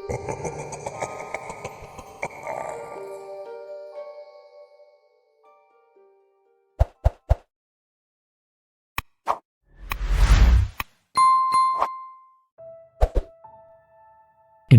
In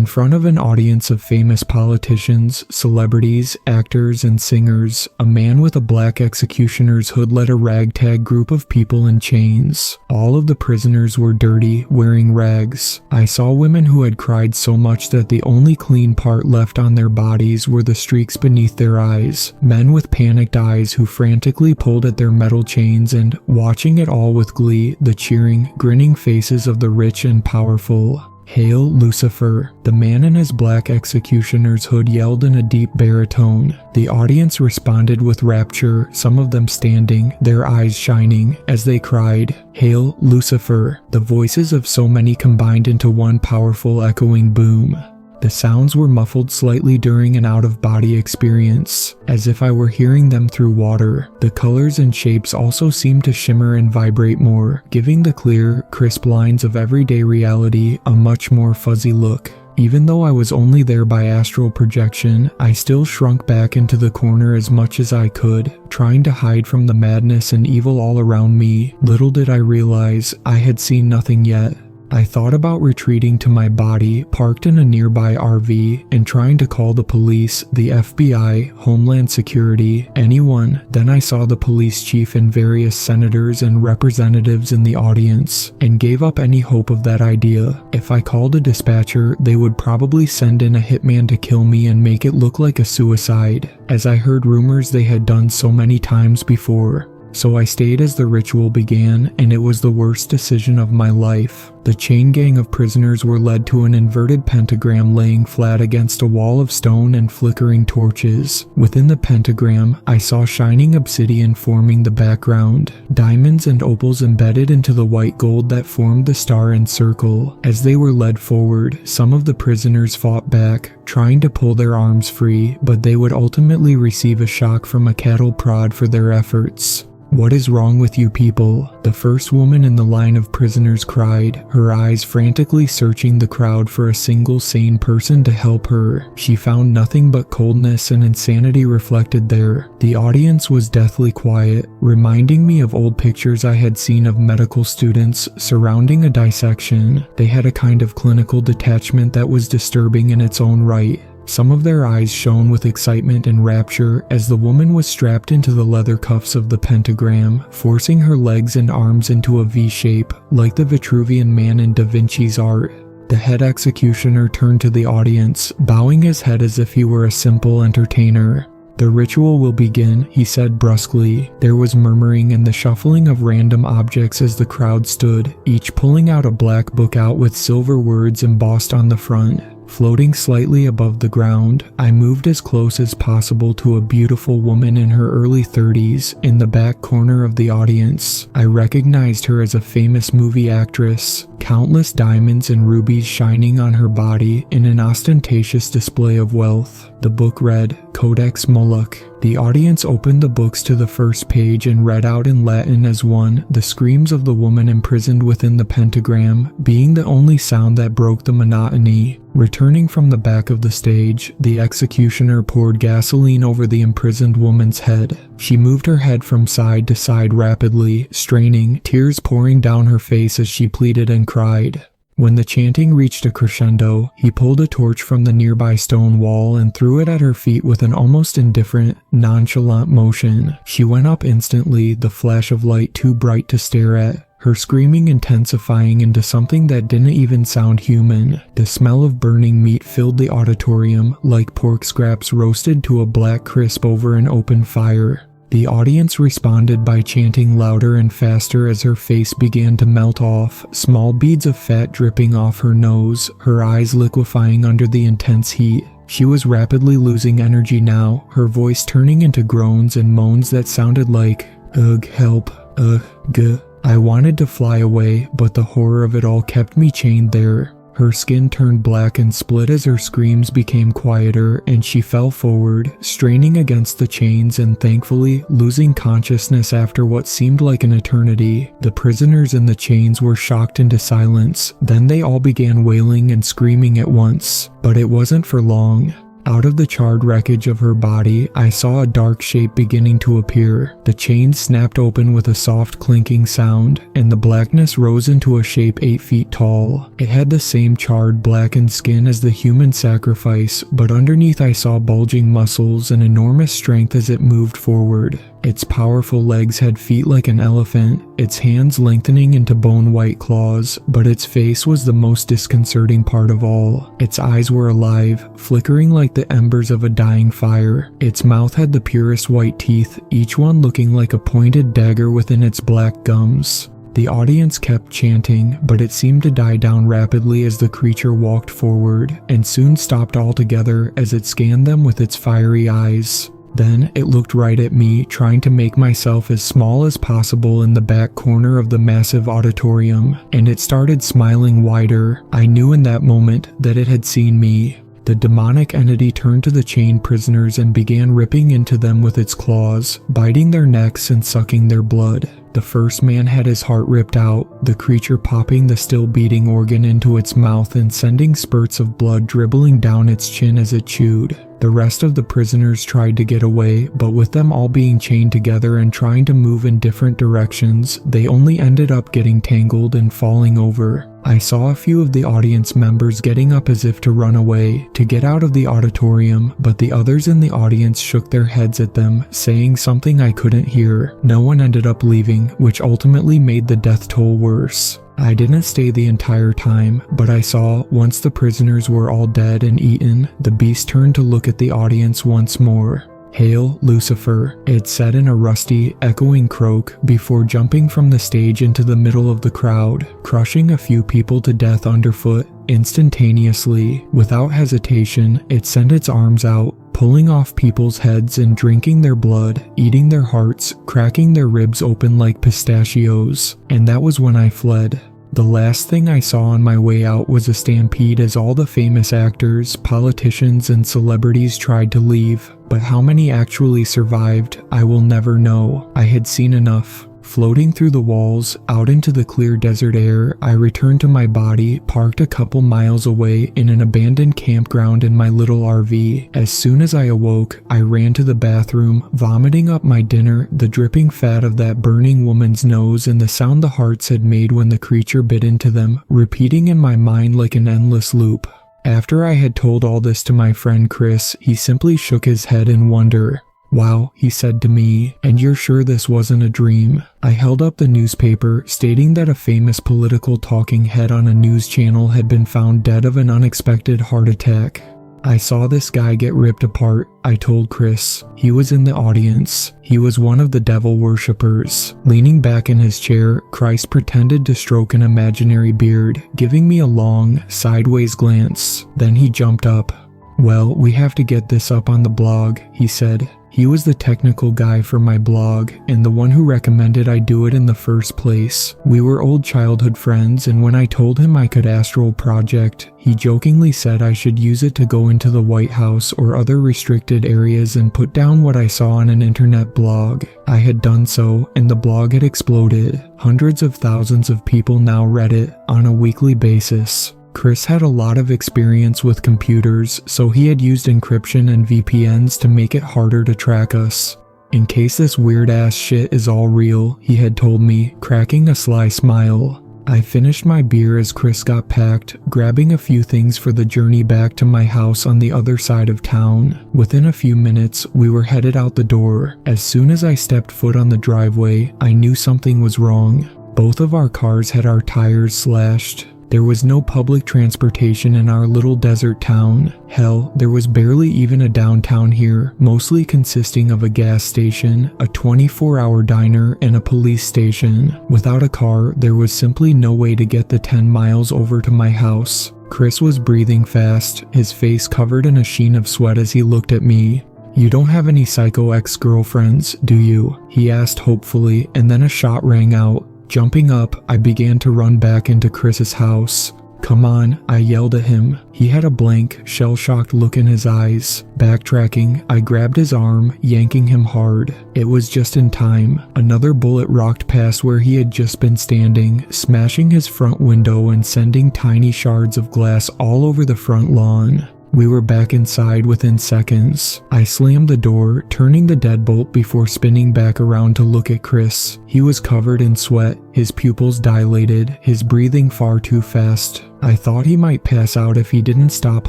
front of an audience of famous politicians, celebrities, actors, and singers, a man with a black executioner's hood led a ragtag group of people in chains. All of the prisoners were dirty, wearing rags. I saw women who had cried so much that the only clean part left on their bodies were the streaks beneath their eyes. Men with panicked eyes who frantically pulled at their metal chains and, watching it all with glee, the cheering, grinning faces of the rich and powerful. "Hail, Lucifer," the man in his black executioner's hood yelled in a deep baritone. The audience responded with rapture, some of them standing, their eyes shining, as they cried, "Hail, Lucifer." The voices of so many combined into one powerful echoing boom. The sounds were muffled slightly during an out-of-body experience, as if I were hearing them through water. The colors and shapes also seemed to shimmer and vibrate more, giving the clear, crisp lines of everyday reality a much more fuzzy look. Even though I was only there by astral projection, I still shrunk back into the corner as much as I could, trying to hide from the madness and evil all around me. Little did I realize I had seen nothing yet. I thought about retreating to my body, parked in a nearby RV, and trying to call the police, the FBI, Homeland Security, anyone. Then I saw the police chief and various senators and representatives in the audience, and gave up any hope of that idea. If I called a dispatcher, they would probably send in a hitman to kill me and make it look like a suicide, as I heard rumors they had done so many times before. So I stayed as the ritual began, and it was the worst decision of my life. The chain gang of prisoners were led to an inverted pentagram laying flat against a wall of stone and flickering torches. Within the pentagram, I saw shining obsidian forming the background, diamonds and opals embedded into the white gold that formed the star and circle. As they were led forward, some of the prisoners fought back, trying to pull their arms free, but they would ultimately receive a shock from a cattle prod for their efforts. "What is wrong with you people?" the first woman in the line of prisoners cried, her eyes frantically searching the crowd for a single sane person to help her. She found nothing but coldness and insanity reflected there. The audience was deathly quiet, reminding me of old pictures I had seen of medical students surrounding a dissection. They had a kind of clinical detachment that was disturbing in its own right. Some of their eyes shone with excitement and rapture as the woman was strapped into the leather cuffs of the pentagram, forcing her legs and arms into a V shape, like the Vitruvian Man in Da Vinci's art. The head executioner turned to the audience, bowing his head as if he were a simple entertainer. "The ritual will begin," he said brusquely. There was murmuring and the shuffling of random objects as the crowd stood, each pulling out a black book out with silver words embossed on the front. Floating slightly above the ground, I moved as close as possible to a beautiful woman in her early 30s in the back corner of the audience. I recognized her as a famous movie actress, countless diamonds and rubies shining on her body in an ostentatious display of wealth. The book read, Codex Moloch. The audience opened the books to the first page and read out in Latin as one, the screams of the woman imprisoned within the pentagram, being the only sound that broke the monotony. Returning from the back of the stage, the executioner poured gasoline over the imprisoned woman's head. She moved her head from side to side rapidly, straining, tears pouring down her face as she pleaded and cried. When the chanting reached a crescendo, he pulled a torch from the nearby stone wall and threw it at her feet with an almost indifferent, nonchalant motion. She went up instantly, the flash of light too bright to stare at, her screaming intensifying into something that didn't even sound human. The smell of burning meat filled the auditorium, like pork scraps roasted to a black crisp over an open fire. The audience responded by chanting louder and faster as her face began to melt off, small beads of fat dripping off her nose, her eyes liquefying under the intense heat. She was rapidly losing energy now, her voice turning into groans and moans that sounded like, "Ugh, help, ugh, guh." I wanted to fly away, but the horror of it all kept me chained there. Her skin turned black and split as her screams became quieter, and she fell forward, straining against the chains and thankfully losing consciousness after what seemed like an eternity. The prisoners in the chains were shocked into silence. Then they all began wailing and screaming at once. But it wasn't for long. Out of the charred wreckage of her body, I saw a dark shape beginning to appear. The chains snapped open with a soft clinking sound, and the blackness rose into a shape 8 feet tall. It had the same charred, blackened skin as the human sacrifice, but underneath I saw bulging muscles and enormous strength as it moved forward. Its powerful legs had feet like an elephant, its hands lengthening into bone-white claws, but its face was the most disconcerting part of all. Its eyes were alive, flickering like the embers of a dying fire. Its mouth had the purest white teeth, each one looking like a pointed dagger within its black gums. The audience kept chanting, but it seemed to die down rapidly as the creature walked forward, and soon stopped altogether as it scanned them with its fiery eyes. Then it looked right at me, trying to make myself as small as possible in the back corner of the massive auditorium, and it started smiling wider. I knew in that moment that it had seen me. The demonic entity turned to the chained prisoners and began ripping into them with its claws, biting their necks and sucking their blood. The first man had his heart ripped out, the creature popping the still beating organ into its mouth and sending spurts of blood dribbling down its chin as it chewed. The rest of the prisoners tried to get away, but with them all being chained together and trying to move in different directions, they only ended up getting tangled and falling over. I saw a few of the audience members getting up as if to run away, to get out of the auditorium, but the others in the audience shook their heads at them, saying something I couldn't hear. No one ended up leaving, which ultimately made the death toll worse. I didn't stay the entire time, but I saw, once the prisoners were all dead and eaten, the beast turned to look at the audience once more. "Hail, Lucifer," it said in a rusty, echoing croak before jumping from the stage into the middle of the crowd, crushing a few people to death underfoot. Instantaneously, without hesitation, it sent its arms out, pulling off people's heads and drinking their blood, eating their hearts, cracking their ribs open like pistachios. And that was when I fled. The last thing I saw on my way out was a stampede as all the famous actors, politicians, and celebrities tried to leave. But how many actually survived, I will never know. I had seen enough. Floating through the walls, out into the clear desert air, I returned to my body, parked a couple miles away in an abandoned campground in my little RV. As soon as I awoke, I ran to the bathroom, vomiting up my dinner, the dripping fat of that burning woman's nose and the sound the hearts had made when the creature bit into them, repeating in my mind like an endless loop. After I had told all this to my friend Chris, he simply shook his head in wonder. "Wow," he said to me, "and you're sure this wasn't a dream?" I held up the newspaper, stating that a famous political talking head on a news channel had been found dead of an unexpected heart attack. "I saw this guy get ripped apart," I told Chris. "He was in the audience. He was one of the devil worshippers." Leaning back in his chair, Christ pretended to stroke an imaginary beard, giving me a long, sideways glance. Then he jumped up. "Well, we have to get this up on the blog," he said. He was the technical guy for my blog, and the one who recommended I do it in the first place. We were old childhood friends, and when I told him I could Astral project, he jokingly said I should use it to go into the White House or other restricted areas and put down what I saw on an internet blog. I had done so, and the blog had exploded. Hundreds of thousands of people now read it on a weekly basis. Chris had a lot of experience with computers, so he had used encryption and VPNs to make it harder to track us. "In case this weird-ass shit is all real," he had told me, cracking a sly smile. I finished my beer as Chris got packed, grabbing a few things for the journey back to my house on the other side of town. Within a few minutes, we were headed out the door. As soon as I stepped foot on the driveway, I knew something was wrong. Both of our cars had our tires slashed. There was no public transportation in our little desert town. Hell, there was barely even a downtown here, mostly consisting of a gas station, a 24-hour diner, and a police station. Without a car, there was simply no way to get the 10 miles over to my house. Chris was breathing fast, his face covered in a sheen of sweat as he looked at me. "You don't have any psycho ex-girlfriends, do you?" he asked hopefully, and then a shot rang out. Jumping up, I began to run back into Chris's house. "Come on," I yelled at him. He had a blank, shell-shocked look in his eyes. Backtracking, I grabbed his arm, yanking him hard. It was just in time. Another bullet rocked past where he had just been standing, smashing his front window and sending tiny shards of glass all over the front lawn. We were back inside within seconds. I slammed the door, turning the deadbolt before spinning back around to look at Chris. He was covered in sweat, his pupils dilated, his breathing far too fast. I thought he might pass out if he didn't stop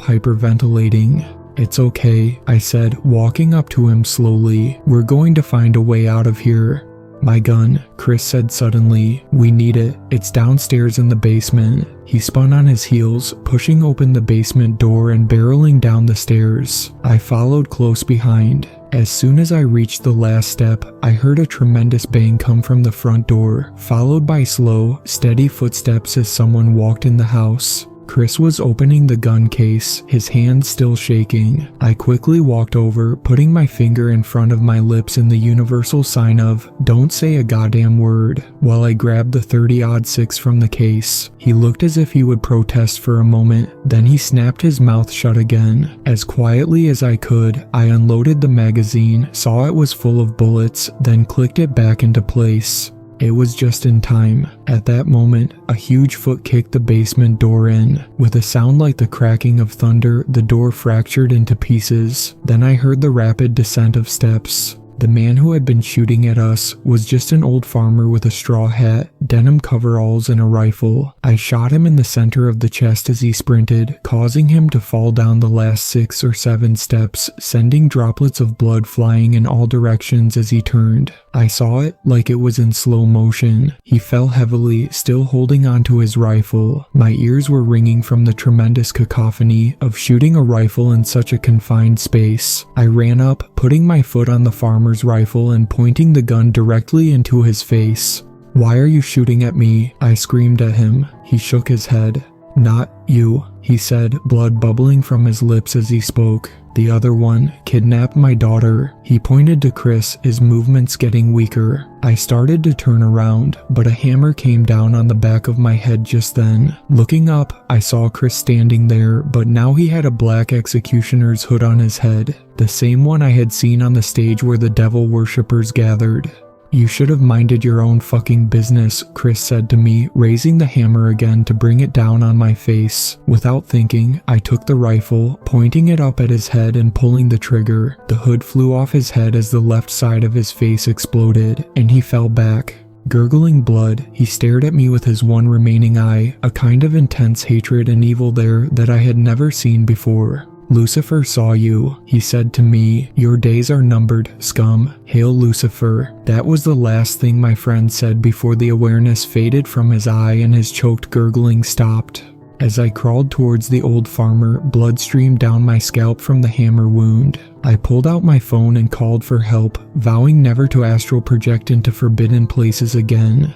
hyperventilating. "It's okay," I said, walking up to him slowly. "We're going to find a way out of here." "My gun," Chris said suddenly. "We need it. It's downstairs in the basement." He spun on his heels, pushing open the basement door and barreling down the stairs. I followed close behind. As soon as I reached the last step, I heard a tremendous bang come from the front door, followed by slow, steady footsteps as someone walked in the house. Chris was opening the gun case, his hands still shaking. I quickly walked over, putting my finger in front of my lips in the universal sign of, "Don't say a goddamn word," while I grabbed the 30-06 from the case. He looked as if he would protest for a moment, then he snapped his mouth shut again. As quietly as I could, I unloaded the magazine, saw it was full of bullets, then clicked it back into place. It was just in time. At that moment, a huge foot kicked the basement door in. With a sound like the cracking of thunder, the door fractured into pieces. Then I heard the rapid descent of steps. The man who had been shooting at us was just an old farmer with a straw hat, denim coveralls, and a rifle. I shot him in the center of the chest as he sprinted, causing him to fall down the last 6 or 7 steps, sending droplets of blood flying in all directions as he turned. I saw it like it was in slow motion. He fell heavily, still holding onto his rifle. My ears were ringing from the tremendous cacophony of shooting a rifle in such a confined space. I ran up, putting my foot on the farmer's rifle and pointing the gun directly into his face. "Why are you shooting at me?" I screamed at him. He shook his head. "Not you," he said, blood bubbling from his lips as he spoke. "The other one kidnapped my daughter." He pointed to Chris, his movements getting weaker. I started to turn around, but a hammer came down on the back of my head just then. Looking up, I saw Chris standing there, but now he had a black executioner's hood on his head, the same one I had seen on the stage where the devil worshippers gathered. "You should have minded your own fucking business," Chris said to me, raising the hammer again to bring it down on my face. Without thinking, I took the rifle, pointing it up at his head and pulling the trigger. The hood flew off his head as the left side of his face exploded, and he fell back. Gurgling blood, he stared at me with his one remaining eye, a kind of intense hatred and evil there that I had never seen before. "Lucifer saw you," he said to me. "Your days are numbered, scum. Hail Lucifer." That was the last thing my friend said before the awareness faded from his eye and his choked gurgling stopped. As I crawled towards the old farmer, blood streamed down my scalp from the hammer wound. I pulled out my phone and called for help, vowing never to astral project into forbidden places again.